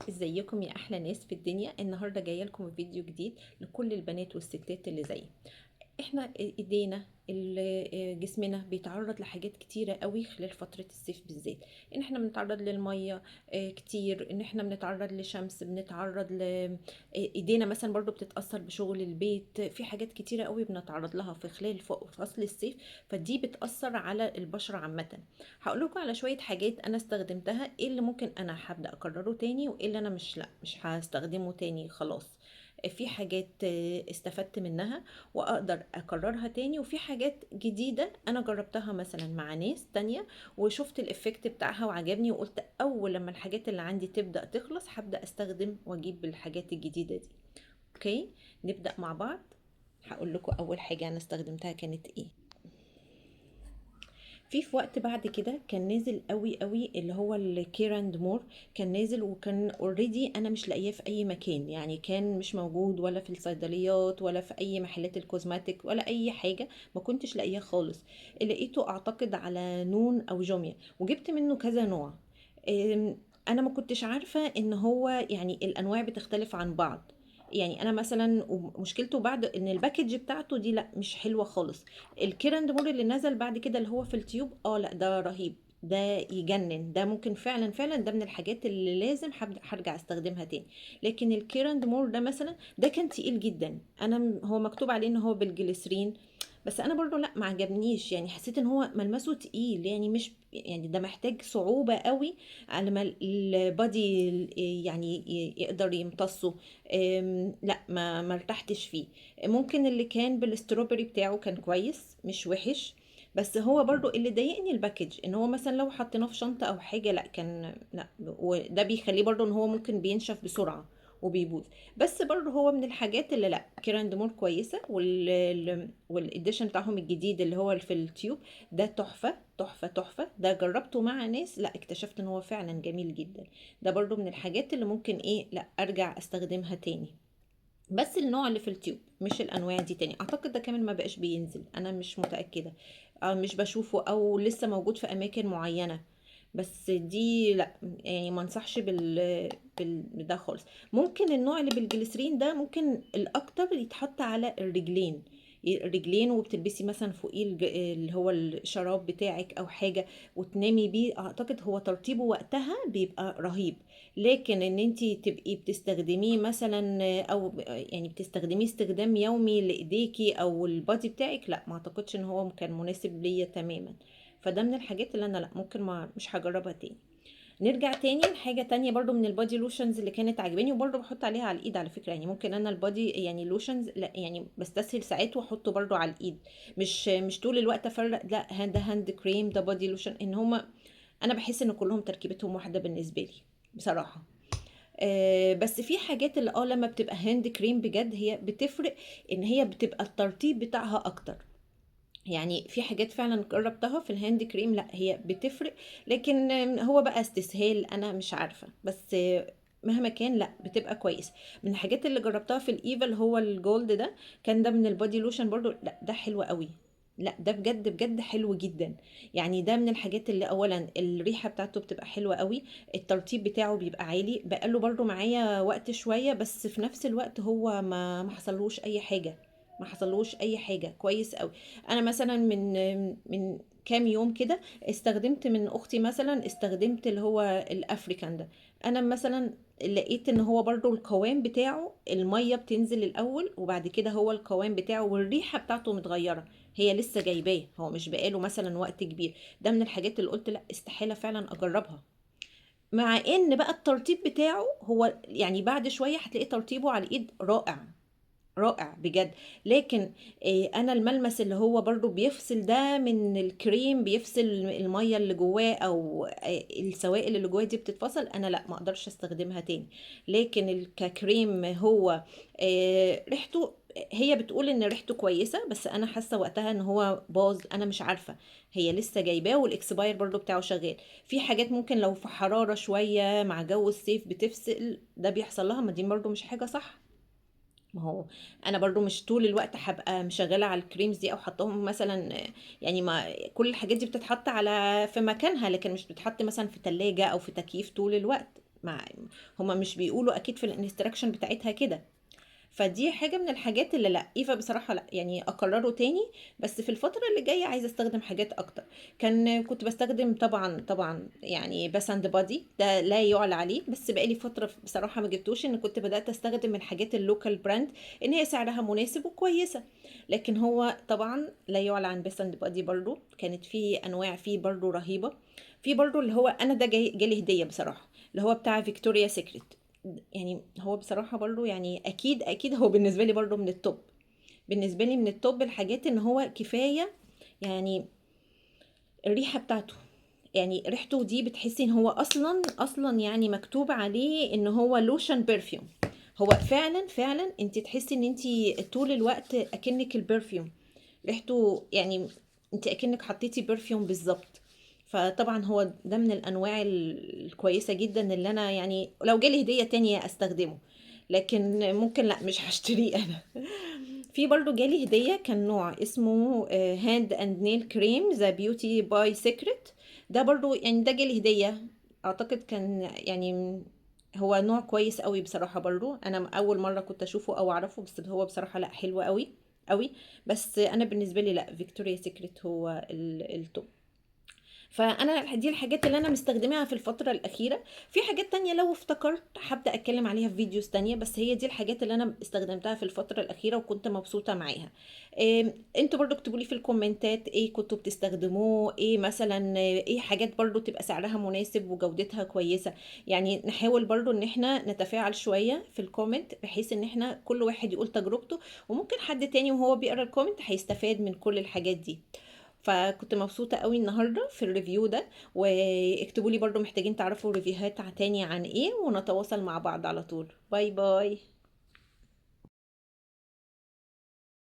ازيكم يا احلى ناس في الدنيا. النهارده جايه لكم فيديو جديد لكل البنات والستات اللي زيي. احنا ايدينا جسمنا بيتعرض لحاجات كتيرة قوي خلال فترة الصيف بالذات. ان احنا بنتعرض للمية كتير، ان احنا بنتعرض لشمس، بنتعرض ايدينا مثلا برضو بتتأثر بشغل البيت، في حاجات كتيرة قوي بنتعرض لها في خلال فصل الصيف. فدي بتأثر على البشرة عامة. هقول لكم على شوية حاجات انا استخدمتها، ايه اللي ممكن انا هبدأ اكرره تاني وايه اللي انا مش هستخدمه تاني خلاص. في حاجات استفدت منها واقدر اكررها تاني، وفي حاجات جديدة انا جربتها مثلا مع ناس تانية وشفت الافكت بتاعها وعجبني، وقلت اول لما الحاجات اللي عندي تبدأ تخلص هبدأ استخدم واجيب الحاجات الجديدة دي. اوكي، نبدأ مع بعض. هقول لكم اول حاجة انا استخدمتها كانت ايه. في وقت بعد كده كان نازل قوي قوي اللي هو الكيراند مور. كان نازل وكان اوريدي انا مش لاقياه في اي مكان، يعني كان مش موجود ولا في الصيدليات ولا في اي محلات الكوزماتيك ولا اي حاجه. ما كنتش لاقياه خالص. لقيته اعتقد على نون او جوميا وجبت منه كذا نوع. انا ما كنتش عارفه ان هو يعني الانواع بتختلف عن بعض. يعني انا مثلا مشكلته بعد ان الباكج بتاعته دي لا مش حلوه خالص. الكيراند مور اللي نزل بعد كده اللي هو في التيوب، لا ده رهيب، ده يجنن، ده ممكن فعلا فعلا ده من الحاجات اللي لازم هرجع استخدمها تاني. لكن الكيراند مور ده مثلا ده كان تقيل جدا. انا هو مكتوب عليه ان هو بالجليسرين، بس انا برضو لا ما عجبنيش، يعني حسيت ان هو ملمسه تقيل، يعني مش يعني ده محتاج صعوبة قوي على ما البادي يعني يقدر يمتصه. لا ما ارتحتش فيه. ممكن اللي كان بالاستروبري بتاعه كان كويس مش وحش، بس هو برضو اللي ضايقني الباكج، ان هو مثلا لو حطيناه في شنطة او حاجة لا كان لا، وده بيخليه برضو ان هو ممكن بينشف بسرعة وبيبوظ. بس برضو هو من الحاجات اللي لا كيراند مور كويسة، والاديشن بتاعهم الجديد اللي هو في التيوب ده تحفة تحفة تحفة. ده جربته مع ناس لا اكتشفت ان هو فعلا جميل جدا. ده برضو من الحاجات اللي ممكن ايه لا ارجع استخدمها تاني. بس النوع اللي في التيوب مش الانواع دي تاني، اعتقد ده كمان ما بقاش بينزل، انا مش متأكدة. مش بشوفه او لسه موجود في اماكن معينة. بس دي لا، يعني ما انصحش ده خالص. ممكن النوع اللي بالجليسرين ده ممكن الاكتر يتحط على الرجلين وبتلبسي مثلا فوقيه اللي هو الشراب بتاعك او حاجة وتنامي بيه، اعتقد هو ترطيبه وقتها بيبقى رهيب. لكن ان انتي تبقي بتستخدميه مثلا او يعني بتستخدميه استخدام يومي لايديكي او البادي بتاعك، لا ما اعتقدش ان هو كان مناسب ليا تماما. فده من الحاجات اللي انا لا ممكن ما مش هجربها تاني. نرجع تاني لحاجة تانية برضو من البادي لوشنز اللي كانت عاجباني وبرضو بحط عليها على الايد على فكرة. يعني ممكن انا البادي يعني لوشنز لا يعني بستسهل ساعات واحطه برضو على الايد، مش طول الوقت افرق لا ده هاند كريم ده بادي لوشن، ان هما انا بحس ان كلهم تركيبتهم واحدة بالنسبة لي بصراحة. بس في حاجات اللي لما بتبقى هاند كريم بجد هي بتفرق، ان هي بتبقى الترطيب بتاعها اكتر. يعني في حاجات فعلا جربتها في الهاند كريم لا هي بتفرق. لكن هو بقى استسهال انا مش عارفة، بس مهما كان لا بتبقى كويس. من الحاجات اللي جربتها في الايفا اللي هو الجولد ده، كان ده من البودي لوشن برضو، لا ده حلو قوي. لا ده بجد بجد حلو جدا. يعني ده من الحاجات اللي اولا الريحة بتاعته بتبقى حلوة قوي، الترطيب بتاعه بيبقى عالي، بقاله برضو معايا وقت شوية بس في نفس الوقت هو ما حصلوش اي حاجة. ما حصلوش اي حاجة، كويس قوي. انا مثلا من كام يوم كده استخدمت من اختي، مثلا استخدمت اللي هو الافريكان ده. انا مثلا لقيت ان هو برضو القوام بتاعه المية بتنزل الاول وبعد كده هو القوام بتاعه والريحة بتاعته متغيرة. هي لسه جايباه، هو مش بقاله مثلا وقت كبير. ده من الحاجات اللي قلت لا استحالة فعلا اجربها. مع ان بقى الترطيب بتاعه هو يعني بعد شوية هتلاقي ترطيبه على الايد رائع، رائع بجد. لكن انا الملمس اللي هو برضو بيفصل ده من الكريم، بيفصل المية اللي جواه او السوائل اللي جواه دي بتتفصل، انا لا ما اقدرش استخدمها تاني. لكن ككريم هو ريحته، هي بتقول ان ريحته كويسة بس انا حاسة وقتها ان هو باظ، انا مش عارفة. هي لسه جايباه والاكسباير برضو بتاعه شغال. في حاجات ممكن لو في حرارة شوية مع جو الصيف بتفصل، ده بيحصل لها، ما دي برضو مش حاجة صح. ما هو انا برضو مش طول الوقت هبقى مشغله على الكريمز دي او حطاهم مثلا. يعني ما كل الحاجات دي بتتحط على في مكانها، لكن مش بتتحط مثلا في تلاجة او في تكييف طول الوقت. مع هما مش بيقولوا اكيد في الانستراكشن بتاعتها كده. فدي حاجة من الحاجات اللي لا ايفا بصراحة لا يعني اكرره تاني، بس في الفترة اللي جاية عايزة استخدم حاجات اكتر. كنت بستخدم طبعا يعني بس اند بادي ده لا يعلى عليه، بس بقالي فترة بصراحة ما جبتوش، ان كنت بدأت استخدم الحاجات اللوكال براند ان هي سعرها مناسب وكويسة. لكن هو طبعا لا يعلى عن بس اند بادي، برضو كانت في انواع فيه برضو رهيبة. في برضو اللي هو انا ده جالي هدية بصراحة، اللي هو بتاع فيكتوريا سيكريت. يعني هو بصراحة برضو يعني أكيد هو بالنسبة لي برضو من التوب. بالنسبة لي من التوب الحاجات إن هو كفاية يعني الريحة بتاعته. يعني ريحته دي بتحسي إن هو أصلا يعني مكتوب عليه إن هو لوشن برفيوم. هو فعلا انت تحسي ان انت طول الوقت اكنك البرفيوم ريحته، يعني انت اكنك حطيتي برفيوم بالظبط. فطبعا هو ده من الانواع الكويسه جدا اللي انا يعني لو جالي هديه تانية استخدمه. لكن ممكن لا مش هشتريه انا. في برضو جالي هديه كان نوع اسمه هاند اند نيل كريم ذا بيوتي باي سيكريت. ده برضو يعني ده جالي هديه، اعتقد كان يعني هو نوع كويس قوي بصراحة. برضو انا اول مرة كنت اشوفه او اعرفه، بس هو بصراحة لا حلو قوي قوي. بس انا بالنسبة لي لا فيكتوريا سيكريت هو التوب. فانا دي الحاجات اللي انا مستخدماها في الفترة الأخيرة. في حاجات تانية لو افتكرت هبدأ اتكلم عليها في فيديوز تانية، بس هي دي الحاجات اللي انا استخدمتها في الفترة الأخيرة وكنت مبسوطة معاها. انتوا برضو اكتبوا لي في الكومنتات ايه كنتوا بتستخدموه، ايه مثلا ايه حاجات برضو تبقى سعرها مناسب وجودتها كويسة. يعني نحاول برضو ان احنا نتفاعل شوية في الكومنت، بحيث ان احنا كل واحد يقول تجربته، وممكن حد تاني وهو بيقرا الكومنت هيستفاد من كل الحاجات دي. فكنت مبسوطة قوي النهاردة في الريفيو ده. واكتبوا لي برضو محتاجين تعرفوا ريفيوهات تانية عن ايه، ونتواصل مع بعض على طول. باي باي.